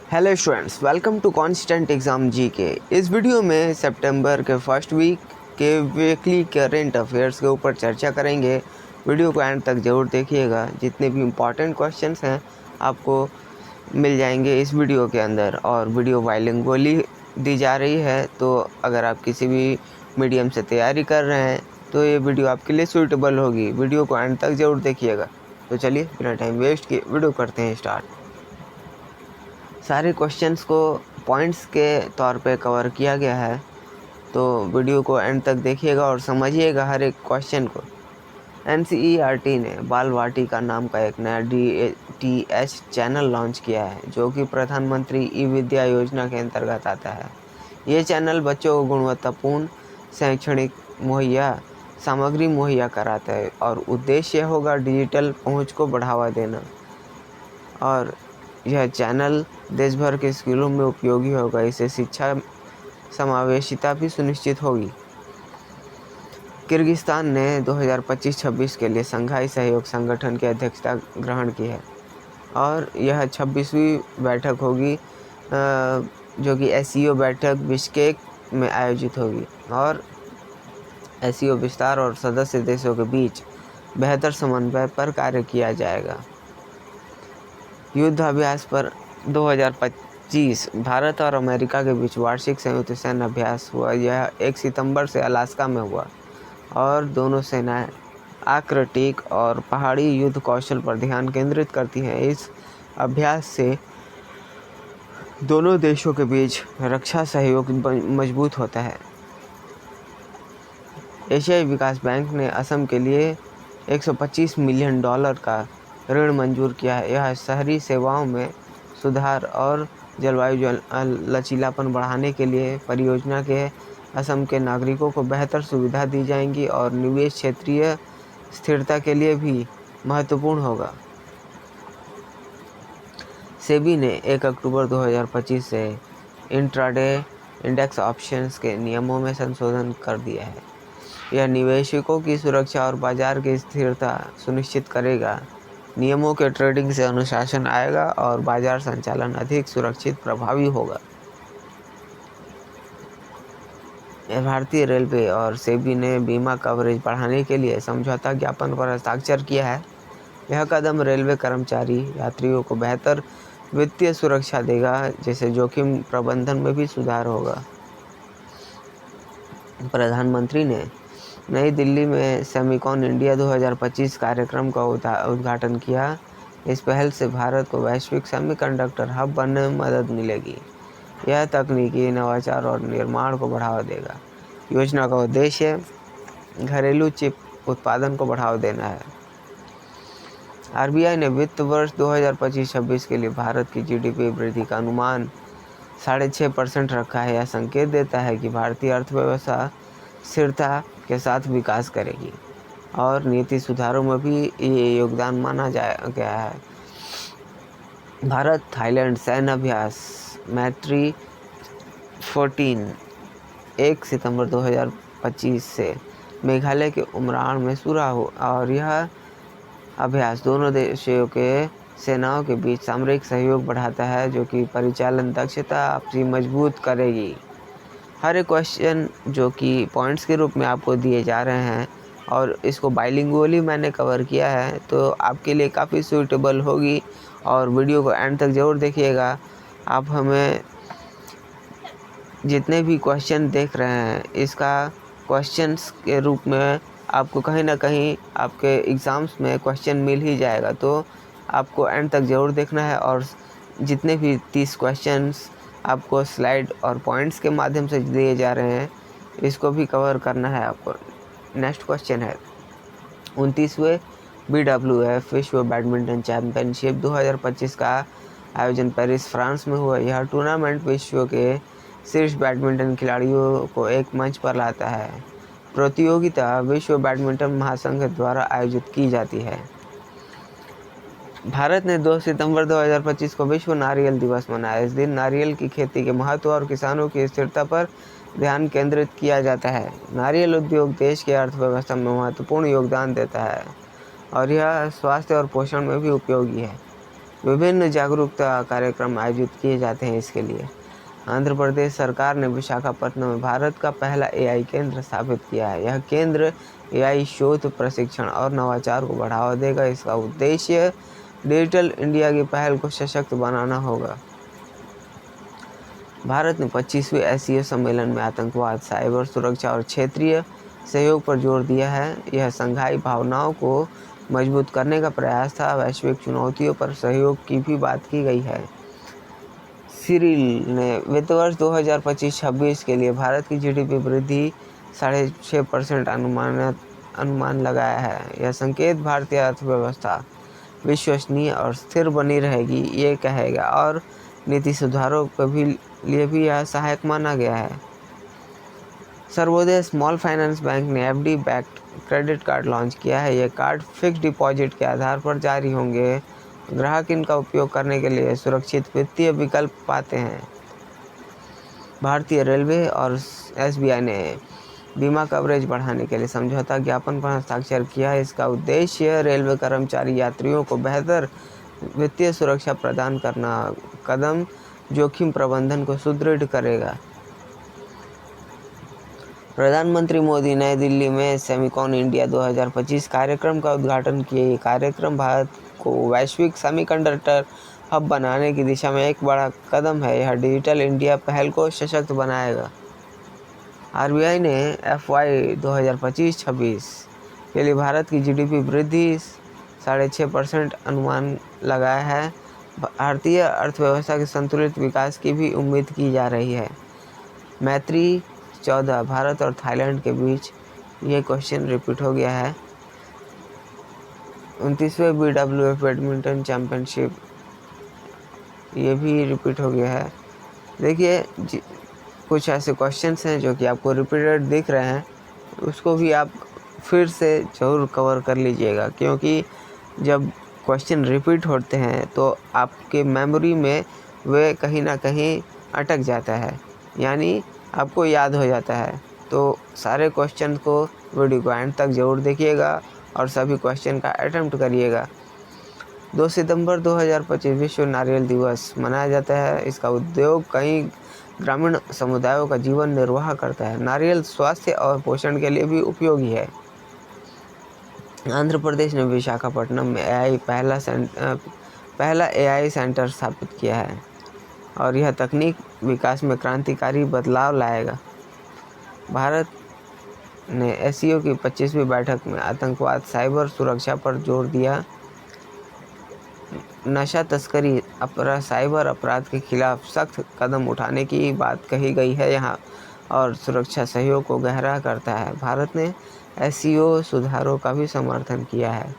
Hello students, welcome to constant exam GK. इस video में सितंबर के फर्स्ट वीक के वीकली करंट अफेयर्स के ऊपर चर्चा करेंगे। वीडियो को एंड तक ज़रूर देखिएगा। जितने भी इम्पॉर्टेंट क्वेश्चंस हैं आपको मिल जाएंगे इस वीडियो के अंदर, और वीडियो बाइलिंगुअली दी जा रही है। तो अगर आप किसी भी मीडियम से तैयारी कर रहे हैं तो ये वीडियो आपके लिए सूटेबल होगी। वीडियो को एंड तक ज़रूर देखिएगा। तो चलिए बिना टाइम वेस्ट किए वीडियो करते हैं स्टार्ट। सारे क्वेश्चंस को पॉइंट्स के तौर पे कवर किया गया है, तो वीडियो को एंड तक देखिएगा और समझिएगा हर एक क्वेश्चन को। NCERT ने बाल वाटिका नाम का एक नया DTH चैनल लॉन्च किया है, जो कि प्रधानमंत्री ई विद्या योजना के अंतर्गत आता है। ये चैनल बच्चों को गुणवत्तापूर्ण शैक्षणिक सामग्री मुहैया कराता है, और उद्देश्य होगा डिजिटल पहुंच को बढ़ावा देना। और यह चैनल देश भर के स्कूलों में उपयोगी होगा। इससे शिक्षा समावेशिता भी सुनिश्चित होगी। किर्गिस्तान ने 2025-26 के लिए शंघाई सहयोग संगठन की अध्यक्षता ग्रहण की है, और यह 26वीं बैठक होगी, जो कि SCO बैठक बिश्केक में आयोजित होगी। और SCO विस्तार और सदस्य देशों के बीच बेहतर समन्वय पर कार्य किया जाएगा। युद्ध अभ्यास पर 2025 भारत और अमेरिका के बीच वार्षिक संयुक्त सैन्य अभ्यास हुआ। यह 1 सितंबर से अलास्का में हुआ, और दोनों सेनाएं आर्कटिक और पहाड़ी युद्ध कौशल पर ध्यान केंद्रित करती हैं। इस अभ्यास से दोनों देशों के बीच रक्षा सहयोग मजबूत होता है। एशियाई विकास बैंक ने असम के लिए $125 मिलियन का ऋण मंजूर किया है। यह शहरी सेवाओं में सुधार और जलवायु लचीलापन बढ़ाने के लिए परियोजना के असम के नागरिकों को बेहतर सुविधा दी जाएंगी, और निवेश क्षेत्रीय स्थिरता के लिए भी महत्वपूर्ण होगा। सेबी ने 1 अक्टूबर 2025 से इंट्राडे इंडेक्स ऑप्शंस के नियमों में संशोधन कर दिया है। यह निवेशकों की सुरक्षा और बाजार की स्थिरता सुनिश्चित करेगा। नियमों के ट्रेडिंग से अनुशासन आएगा और बाजार संचालन अधिक सुरक्षित प्रभावी होगा। भारतीय रेलवे और सेबी ने बीमा कवरेज बढ़ाने के लिए समझौता ज्ञापन पर हस्ताक्षर किया है। यह कदम रेलवे कर्मचारी यात्रियों को बेहतर वित्तीय सुरक्षा देगा, जिससे जोखिम प्रबंधन में भी सुधार होगा। प्रधानमंत्री ने नई दिल्ली में सेमिकॉन इंडिया 2025 कार्यक्रम का उद्घाटन किया। इस पहल से भारत को वैश्विक सेमीकंडक्टर हब बनने में मदद मिलेगी। यह तकनीकी नवाचार और निर्माण को बढ़ावा देगा। योजना का उद्देश्य घरेलू चिप उत्पादन को बढ़ावा देना है। RBI ने वित्त वर्ष 2025-26 के लिए भारत की GDP वृद्धि का अनुमान 6.5% रखा है। यह संकेत देता है कि भारतीय अर्थव्यवस्था स्थिरता के साथ विकास करेगी, और नीति सुधारों में भी ये योगदान माना गया है। भारत थाईलैंड सैन्य अभ्यास मैत्री 14 1 सितंबर 2025 से मेघालय के उमराण में शुरू हुआ, और यह अभ्यास दोनों देशों के सेनाओं के बीच सामरिक सहयोग बढ़ाता है, जो कि परिचालन दक्षता आपसी मजबूत करेगी। हर एक क्वेश्चन जो कि पॉइंट्स के रूप में आपको दिए जा रहे हैं, और इसको बाइलिंगुअली मैंने कवर किया है, तो आपके लिए काफ़ी सूटेबल होगी। और वीडियो को एंड तक ज़रूर देखिएगा। आप हमें जितने भी क्वेश्चन देख रहे हैं, इसका क्वेश्चंस के रूप में आपको कहीं ना कहीं आपके एग्ज़ाम्स में क्वेश्चन मिल ही जाएगा। तो आपको एंड तक ज़रूर देखना है, और जितने भी 30 क्वेश्चंस आपको स्लाइड और पॉइंट्स के माध्यम से दिए जा रहे हैं, इसको भी कवर करना है आपको। नेक्स्ट क्वेश्चन है 29वें BWF विश्व बैडमिंटन चैंपियनशिप 2025 का आयोजन पेरिस फ्रांस में हुआ। यह टूर्नामेंट विश्व के शीर्ष बैडमिंटन खिलाड़ियों को एक मंच पर लाता है। प्रतियोगिता विश्व बैडमिंटन महासंघ द्वारा आयोजित की जाती है। भारत ने 2 सितंबर 2025 को विश्व नारियल दिवस मनाया। इस दिन नारियल की खेती के महत्व और किसानों की स्थिरता पर ध्यान केंद्रित किया जाता है। नारियल उद्योग देश की अर्थव्यवस्था में महत्वपूर्ण योगदान देता है, और यह स्वास्थ्य और पोषण में भी उपयोगी है। विभिन्न जागरूकता कार्यक्रम आयोजित किए जाते हैं इसके लिए। आंध्र प्रदेश सरकार ने विशाखापट्टनम में भारत का पहला एआई केंद्र स्थापित किया है। यह केंद्र एआई शोध, प्रशिक्षण और नवाचार को बढ़ावा देगा। इसका उद्देश्य डिजिटल इंडिया की पहल को सशक्त बनाना होगा। भारत ने 25वें एससीओ सम्मेलन में आतंकवाद, साइबर सुरक्षा और क्षेत्रीय सहयोग पर जोर दिया है। यह संघाई भावनाओं को मजबूत करने का प्रयास था। वैश्विक चुनौतियों पर सहयोग की भी बात की गई है। सिरिल ने वित्त वर्ष 2025-26 के लिए भारत की जीडीपी वृद्धि 6.5% अनुमान लगाया है। यह संकेत भारतीय अर्थव्यवस्था विश्वसनीय और स्थिर बनी रहेगी, ये कहेगा, और नीति सुधारों के लिए भी यह सहायक माना गया है। सर्वोदय स्मॉल फाइनेंस बैंक ने FD backed credit card launch किया है। ये कार्ड फिक्स्ड डिपॉजिट के आधार पर जारी होंगे। ग्राहक इनका उपयोग करने के लिए सुरक्षित वित्तीय विकल्प पाते हैं। भारतीय रेलवे और एसबीआई ने बीमा कवरेज बढ़ाने के लिए समझौता ज्ञापन पर हस्ताक्षर किया है। इसका उद्देश्य रेलवे कर्मचारी यात्रियों को बेहतर वित्तीय सुरक्षा प्रदान करना कदम जोखिम प्रबंधन को सुदृढ़ करेगा। प्रधानमंत्री मोदी नई दिल्ली में सेमिकॉन इंडिया 2025 कार्यक्रम का उद्घाटन किए। ये कार्यक्रम भारत को वैश्विक सेमीकंडक्टर हब बनाने की दिशा में एक बड़ा कदम है। यह डिजिटल इंडिया पहल को सशक्त बनाएगा। आरबीआई ने एफवाई 2025-26 के लिए भारत की जीडीपी वृद्धि 6.5% अनुमान लगाया है। भारतीय अर्थव्यवस्था के संतुलित विकास की भी उम्मीद की जा रही है। मैत्री 14 भारत और थाईलैंड के बीच, ये क्वेश्चन रिपीट हो गया है। 29वें BWF बैडमिंटन चैम्पियनशिप, ये भी रिपीट हो गया है। देखिए, कुछ ऐसे क्वेश्चंस हैं जो कि आपको रिपीटेड दिख रहे हैं, उसको भी आप फिर से ज़रूर कवर कर लीजिएगा, क्योंकि जब क्वेश्चन रिपीट होते हैं तो आपके मेमोरी में वे कहीं ना कहीं अटक जाता है, यानी आपको याद हो जाता है। तो सारे क्वेश्चन को वीडियो को एंड तक ज़रूर देखिएगा और सभी क्वेश्चन का अटेम्प्ट करिएगा। 2 सितंबर 2025 विश्व नारियल दिवस मनाया जाता है। इसका उद्योग कई ग्रामीण समुदायों का जीवन निर्वाह करता है। नारियल स्वास्थ्य और पोषण के लिए भी उपयोगी है। आंध्र प्रदेश ने विशाखापट्टनम में पहला एआई सेंटर स्थापित किया है और यह तकनीक विकास में क्रांतिकारी बदलाव लाएगा। भारत ने एससीओ की 25वीं बैठक में आतंकवाद, साइबर सुरक्षा पर जोर दिया। नशा तस्करी, साइबर अपराध के खिलाफ सख्त कदम उठाने की बात कही गई है यहाँ, और सुरक्षा सहयोग को गहरा करता है। भारत ने एससीओ सुधारों का भी समर्थन किया है।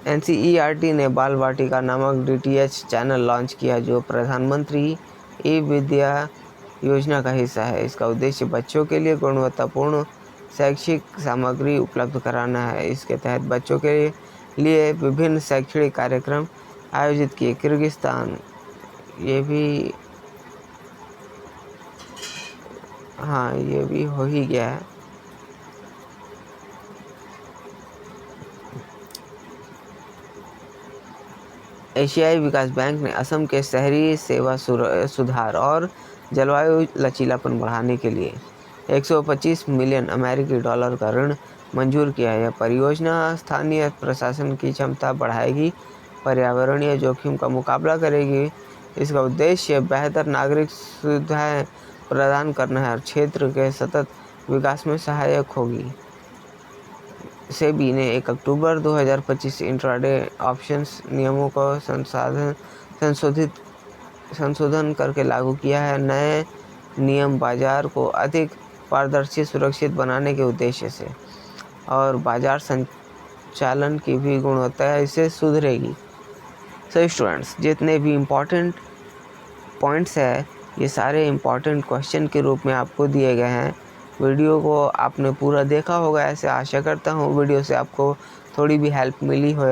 एनसीईआरटी ने बाल वाटिका नामक डीटीएच चैनल लॉन्च किया, जो प्रधानमंत्री ई-विद्या योजना का हिस्सा है। इसका उद्देश्य बच्चों के लिए गुणवत्तापूर्ण शैक्षिक सामग्री उपलब्ध कराना है। इसके तहत बच्चों के लिए विभिन्न शैक्षणिक कार्यक्रम आयोजित किए। किर्गिस्तान, ये भी हो ही गया है। एशियाई विकास बैंक ने असम के शहरी सेवा सुधार और जलवायु लचीलापन बढ़ाने के लिए 125 मिलियन अमेरिकी डॉलर का ऋण मंजूर किया है। यह परियोजना स्थानीय प्रशासन की क्षमता बढ़ाएगी, पर्यावरणीय जोखिम का मुकाबला करेगी। इसका उद्देश्य बेहतर नागरिक सुविधाएं प्रदान करना है और क्षेत्र के सतत विकास में सहायक होगी। सेबी ने 1 अक्टूबर 2025 इंट्राडे ऑप्शंस नियमों को संशोधन करके लागू किया है। नए नियम बाजार को अधिक पारदर्शी, सुरक्षित बनाने के उद्देश्य से और बाजार संचालन की भी गुणवत्ता इससे सुधरेगी। सो स्टूडेंट्स, जितने भी इम्पोर्टेंट पॉइंट्स है, ये सारे इम्पोर्टेंट क्वेश्चन के रूप में आपको दिए गए हैं। वीडियो को आपने पूरा देखा होगा, ऐसे आशा करता हूँ। वीडियो से आपको थोड़ी भी हेल्प मिली हो।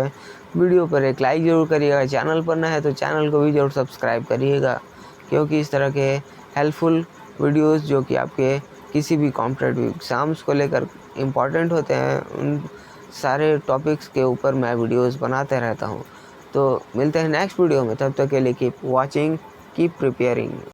वीडियो पर एक लाइक ज़रूर करिएगा। चैनल पर नया है तो चैनल को भी ज़रूर सब्सक्राइब करिएगा, क्योंकि इस तरह के हेल्पफुल वीडियोस जो कि आपके किसी भी कॉम्पिटिटिव एग्ज़ाम्स को लेकर इम्पॉर्टेंट होते हैं, उन सारे टॉपिक्स के ऊपर मैं वीडियोस बनाते रहता हूँ। तो मिलते हैं नेक्स्ट वीडियो में, तब तक के लिए कीप वॉचिंग, कीप प्रिपेयरिंग।